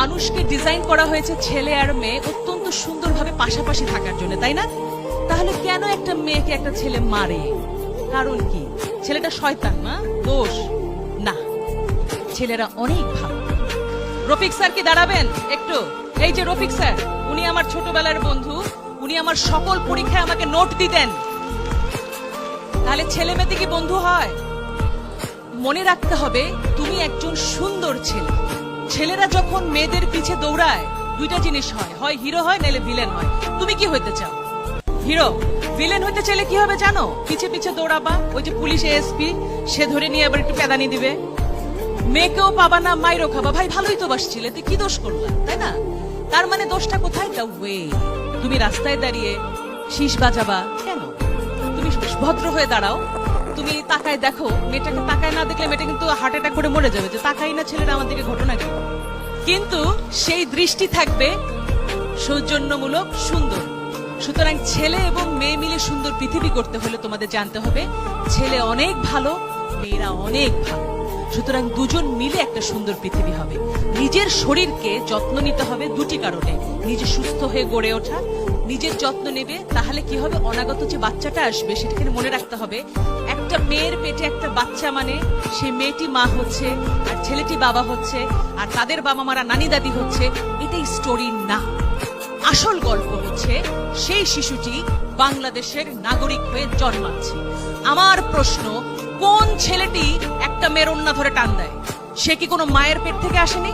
মানুষকে ডিজাইন করা হয়েছে ছেলে আর মেয়ে অত্যন্ত সুন্দরভাবে পাশাপাশি থাকার জন্য, তাই না? তাহলে কেন একটা মেয়েকে একটা ছেলে মারে? কারণ কি? ছেলেটা শয়তান না, দোষ না, ছেলেরা অনেক ভালো। রফিক স্যার কি দাঁড়াবেন একটু? এই যে রফিক স্যার, উনি আমার ছোটবেলার বন্ধু, উনি আমার সকল পরীক্ষায় আমাকে নোট দিতেন। তাহলে ছেলে মেয়েতে কি বন্ধু হয়? মনে রাখতে হবে তুমি একজন সুন্দর ছেলে। ছেলেরা যখন মেয়েদের পিছে দৌড়ায় দুইটা জিনিস হয়, হয় হিরো হয় নাহলে ভিলেন হয়। তুমি কি হইতে চাও? হিরো। ভিলেন হইতে চাইলে কি হবে জানো? পিছে পিছে দৌড়াবা, ওই যে পুলিশ এসপি সে ধরে নিয়ে আবার একটু পেদানি দিবে। মেয়েকেও পাবা না, মাইরও খাবা। ভাই ভালোই তো বাসছিলে, তুই কি দোষ করলা, তাই না? তার মানে দোষটা কোথায়? The way. তুমি রাস্তায় দাঁড়িয়ে শীষ বাজাবা কেন? তুমি ভদ্র হয়ে দাঁড়াও, তুমি তাকায় দেখো, মেয়েটাকে তাকায় না দেখলে মেয়েটা কিন্তু হার্ট অ্যাটাক করে মরে যাবে, যে তাকাই না ছেলেরা আমাদেরকে, ঘটনা কি? কিন্তু সেই দৃষ্টি থাকবে সৌজন্যমূলক, সুন্দর। সুতরাং ছেলে এবং মেয়ে মিলে সুন্দর পৃথিবী করতে হলে তোমাদের জানতে হবে ছেলে অনেক ভালো, মেয়েরা অনেক ভালো। সুতরাং দুজন মিলে একটা সুন্দর পৃথিবী হবে। নিজের শরীরকে যত্ন নিতে হবে দুটি কারণে: নিজে সুস্থ হয়ে গড়ে ওঠা, নিজের যত্ন নেবে, তাহলে কি হবে? অনাগত যে বাচ্চাটা আসবে সেটাকে মনে রাখতে হবে, একটা মেয়ের পেটে একটা বাচ্চা মানে সেই মেয়েটি মা হচ্ছে আর ছেলেটি বাবা হচ্ছে, আর তাদের বাবা মারা নানি দাদি হচ্ছে। এটাই স্টোরি না। আসল গল্প হচ্ছে সেই শিশুটি বাংলাদেশের নাগরিক হয়ে জন্মাচ্ছে। আমার প্রশ্ন, কোন ছেলেটি একটা মেয়ের ওন্না ধরে টান দেয়? সে কি কোনো মায়ের পেট থেকে আসেনি?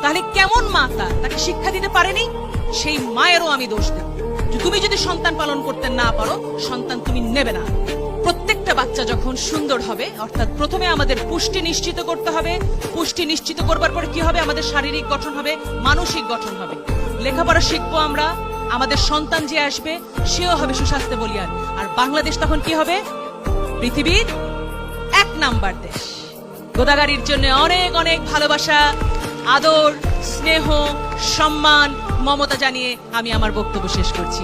তাহলে কেমন মা তাকে শিক্ষা দিতে পারেনি? সেই মায়েরও আমি দোষ দেব। তুমি যদি সন্তান পালন করতে না পারো, সন্তান তুমি নেবে না। প্রত্যেকটা বাচ্চা যখন সুন্দর হবে, অর্থাৎ প্রথমে আমাদের পুষ্টি নিশ্চিত করতে হবে। পুষ্টি নিশ্চিত করবার পরে কি হবে? আমাদের শারীরিক গঠন হবে, মানসিক গঠন হবে। লেখাপড়া শিখবো আমরা, আমাদের সন্তান যে আসবে সেও হবে সুস্বাস্থ্য বলিয়ান। আর বাংলাদেশ তখন কি হবে? পৃথিবীর 1 নাম্বার দেশ। গোদাগাড়ির জন্য অনেক অনেক ভালোবাসা, আদর, স্নেহ, সম্মান, মমতা জানিয়ে আমি আমার বক্তব্য শেষ করছি।